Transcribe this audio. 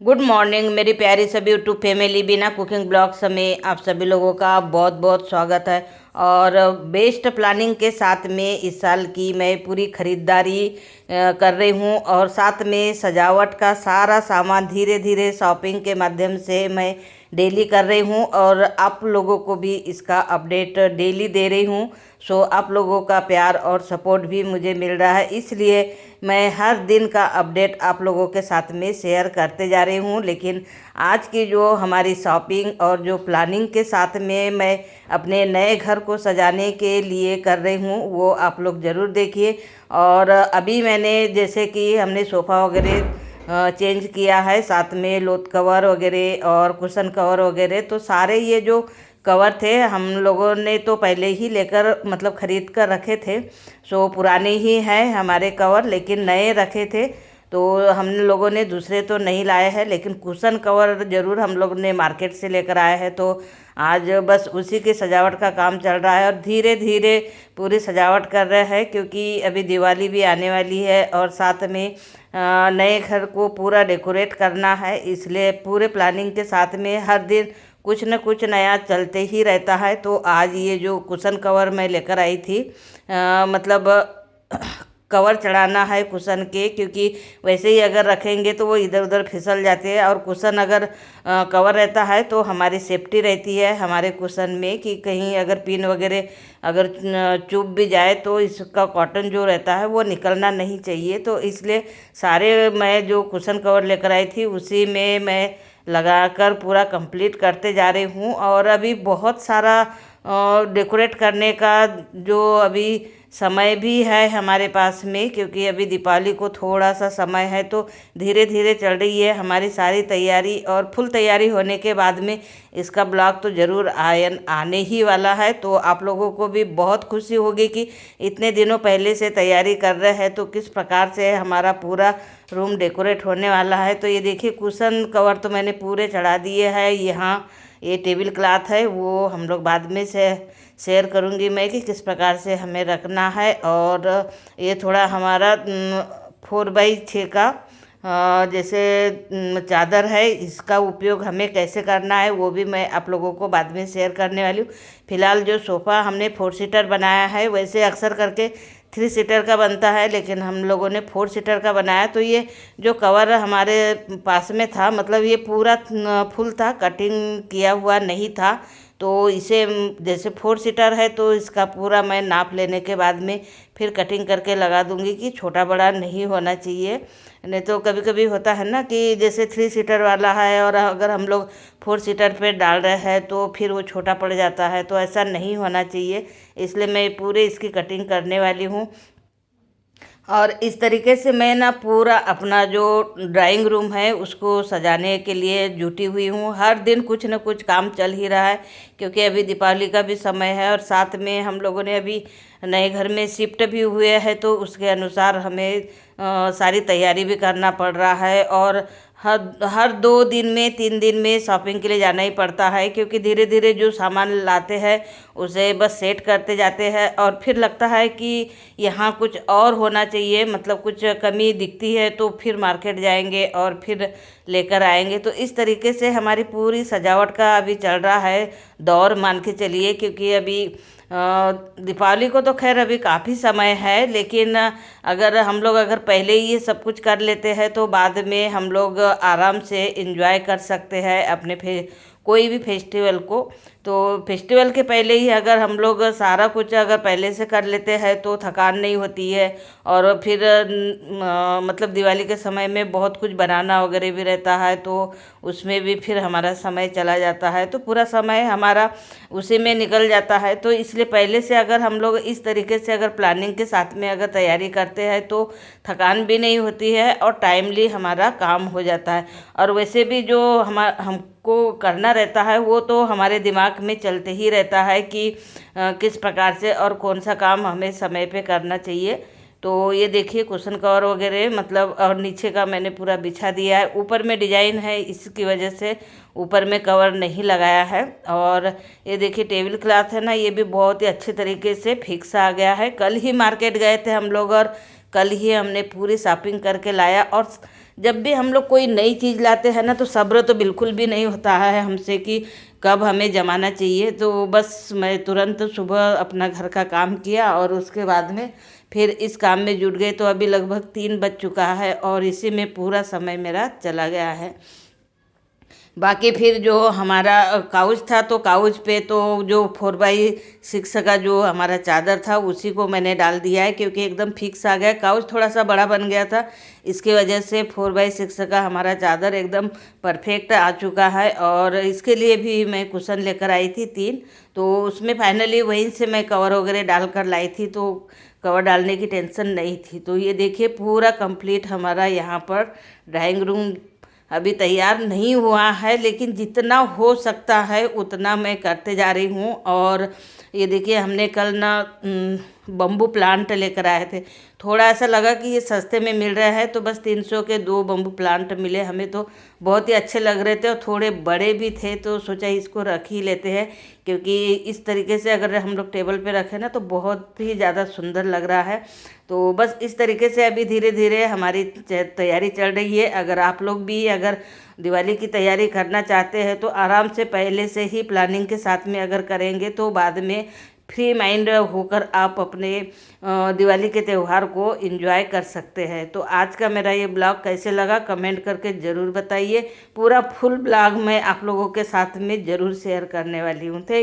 Good morning मेरी प्यारी सभी यूट्यूब फैमिली। बिना कुकिंग ब्लॉग्स में आप सभी लोगों का बहुत बहुत स्वागत है। और बेस्ट प्लानिंग के साथ में इस साल की मैं पूरी ख़रीदारी कर रही हूँ और साथ में सजावट का सारा सामान धीरे धीरे शॉपिंग के माध्यम से मैं डेली कर रही हूँ और आप लोगों को भी इसका अपडेट डेली दे रही हूँ। सो आप लोगों का प्यार और सपोर्ट भी मुझे मिल रहा है, इसलिए मैं हर दिन का अपडेट आप लोगों के साथ में शेयर करते जा रही हूँ। लेकिन आज की जो हमारी शॉपिंग और जो प्लानिंग के साथ में मैं अपने नए घर को सजाने के लिए कर रही हूँ वो आप लोग ज़रूर देखिए। और अभी मैंने जैसे कि हमने सोफ़ा वगैरह चेंज किया है, साथ में लोथ कवर वगैरह और कुशन कवर वगैरह, तो सारे ये जो कवर थे हम लोगों ने तो पहले ही लेकर मतलब ख़रीद कर रखे थे। सो पुराने ही हैं हमारे कवर, लेकिन नए रखे थे तो हम लोगों ने दूसरे तो नहीं लाए हैं, लेकिन कुशन कवर ज़रूर हम लोग ने मार्केट से लेकर आए हैं। तो आज बस उसी की सजावट का काम चल रहा है और धीरे धीरे पूरी सजावट कर रहे हैं, क्योंकि अभी दिवाली भी आने वाली है और साथ में नए घर को पूरा डेकोरेट करना है। इसलिए पूरे प्लानिंग के साथ में हर दिन कुछ न कुछ नया चलते ही रहता है। तो आज ये जो कुशन कवर मैं लेकर आई थी, मतलब कवर चढ़ाना है कुशन के, क्योंकि वैसे ही अगर रखेंगे तो वो इधर उधर फिसल जाते हैं और कुशन अगर कवर रहता है तो हमारी सेफ्टी रहती है हमारे कुशन में कि कहीं अगर पिन वगैरह अगर चुभ भी जाए तो इसका कॉटन जो रहता है वो निकलना नहीं चाहिए। तो इसलिए सारे मैं जो कुशन कवर लेकर आई थी उसी में मैं लगाकर पूरा कंप्लीट करते जा रही हूँ। और अभी बहुत सारा डेकोरेट करने का जो अभी समय भी है हमारे पास में, क्योंकि अभी दीपावली को थोड़ा सा समय है। तो धीरे धीरे चल रही है हमारी सारी तैयारी और फुल तैयारी होने के बाद में इसका ब्लॉग तो ज़रूर आने ही वाला है। तो आप लोगों को भी बहुत खुशी होगी कि इतने दिनों पहले से तैयारी कर रहे हैं तो किस प्रकार से हमारा पूरा रूम डेकोरेट होने वाला है। तो ये देखिए कुशन कवर तो मैंने पूरे चढ़ा दिए हैं। यहाँ ये टेबल क्लॉथ है वो हम लोग बाद में से शेयर करूँगी मैं कि किस प्रकार से हमें रखना है। और ये थोड़ा हमारा 4x6 का जैसे चादर है, इसका उपयोग हमें कैसे करना है वो भी मैं आप लोगों को बाद में शेयर करने वाली हूँ। फिलहाल जो सोफ़ा हमने 4 सीटर बनाया है, वैसे अक्सर करके 3 सीटर का बनता है, लेकिन हम लोगों ने 4 सीटर का बनाया। तो ये जो कवर हमारे पास में था, मतलब ये पूरा फुल था, कटिंग किया हुआ नहीं था। तो इसे जैसे 4 सीटर है तो इसका पूरा मैं नाप लेने के बाद में फिर कटिंग करके लगा दूंगी कि छोटा बड़ा नहीं होना चाहिए। नहीं तो कभी कभी होता है ना कि जैसे 3 सीटर वाला है और अगर हम लोग 4 सीटर पे डाल रहे हैं तो फिर वो छोटा पड़ जाता है, तो ऐसा नहीं होना चाहिए। इसलिए मैं पूरे इसकी कटिंग करने वाली हूँ। और इस तरीके से मैं ना पूरा अपना जो ड्राइंग रूम है उसको सजाने के लिए जुटी हुई हूँ। हर दिन कुछ न कुछ काम चल ही रहा है, क्योंकि अभी दीपावली का भी समय है और साथ में हम लोगों ने अभी नए घर में शिफ्ट भी हुए हैं, तो उसके अनुसार हमें सारी तैयारी भी करना पड़ रहा है। और हर 2 दिन में 3 दिन में शॉपिंग के लिए जाना ही पड़ता है, क्योंकि धीरे धीरे जो सामान लाते हैं उसे बस सेट करते जाते हैं और फिर लगता है कि यहाँ कुछ और होना चाहिए, मतलब कुछ कमी दिखती है तो फिर मार्केट जाएंगे और फिर लेकर आएंगे। तो इस तरीके से हमारी पूरी सजावट का अभी चल रहा है दौर, मान के चलिए। क्योंकि अभी दीपावली को तो खैर अभी काफ़ी समय है, लेकिन अगर हम लोग अगर पहले ही ये सब कुछ कर लेते हैं तो बाद में हम लोग आराम से एंजॉय कर सकते हैं अपने कोई भी फेस्टिवल को। तो फेस्टिवल के पहले ही अगर हम लोग सारा कुछ अगर पहले से कर लेते हैं तो थकान नहीं होती है। और फिर मतलब दिवाली के समय में बहुत कुछ बनाना वगैरह भी रहता है, तो उसमें भी फिर हमारा समय चला जाता है, तो पूरा समय हमारा उसी में निकल जाता है। तो इसलिए पहले से अगर हम लोग इस तरीके से अगर प्लानिंग के साथ में अगर तैयारी करते हैं तो थकान भी नहीं होती है और टाइमली हमारा काम हो जाता है। और वैसे भी जो हमको करना रहता है वो तो हमारे दिमाग में चलते ही रहता है कि किस प्रकार से और कौन सा काम हमें समय पे करना चाहिए। तो ये देखिए कुशन कवर वगैरह मतलब, और नीचे का मैंने पूरा बिछा दिया है। ऊपर में डिजाइन है, इसकी वजह से ऊपर में कवर नहीं लगाया है। और ये देखिए टेबल क्लॉथ है ना, ये भी बहुत ही अच्छे तरीके से फिक्स आ गया है। कल ही मार्केट गए थे हम लोग और कल ही हमने पूरी शॉपिंग करके लाया। और जब भी हम लोग कोई नई चीज़ लाते हैं ना तो सब्र तो बिल्कुल भी नहीं होता है हमसे कि कब हमें जमाना चाहिए। तो बस मैं तुरंत सुबह अपना घर का काम किया और उसके बाद में फिर इस काम में जुट गए। तो अभी लगभग 3 बज चुका है और इसी में पूरा समय मेरा चला गया है। बाकी फिर जो हमारा काउच था तो काउच पे तो जो 4x6 का जो हमारा चादर था उसी को मैंने डाल दिया है, क्योंकि एकदम फिक्स आ गया। काउच थोड़ा सा बड़ा बन गया था, इसकी वजह से 4x6 का हमारा चादर एकदम परफेक्ट आ चुका है। और इसके लिए भी मैं कुशन लेकर आई थी 3, तो उसमें फाइनली वहीं से मैं कवर वगैरह डाल कर लाई थी, तो कवर डालने की टेंशन नहीं थी। तो ये देखिए पूरा कंप्लीट हमारा यहाँ पर ड्राइंग रूम अभी तैयार नहीं हुआ है, लेकिन जितना हो सकता है उतना मैं करते जा रही हूँ। और ये देखिए हमने कल ना बम्बू प्लांट लेकर आए थे। थोड़ा ऐसा लगा कि ये सस्ते में मिल रहा है, तो बस 300 के 2 बम्बू प्लांट मिले हमें, तो बहुत ही अच्छे लग रहे थे और थोड़े बड़े भी थे। तो सोचा इसको रख ही लेते हैं, क्योंकि इस तरीके से अगर हम लोग टेबल पे रखें ना तो बहुत ही ज़्यादा सुंदर लग रहा है। तो बस इस तरीके से अभी धीरे धीरे हमारी तैयारी चल रही है। अगर आप लोग भी अगर दिवाली की तैयारी करना चाहते हैं तो आराम से पहले से ही प्लानिंग के साथ में अगर करेंगे तो बाद में फ्री माइंड होकर आप अपने दिवाली के त्यौहार को एंजॉय कर सकते हैं। तो आज का मेरा ये ब्लॉग कैसे लगा कमेंट करके ज़रूर बताइए। पूरा फुल ब्लॉग मैं आप लोगों के साथ में ज़रूर शेयर करने वाली हूँ। थैंक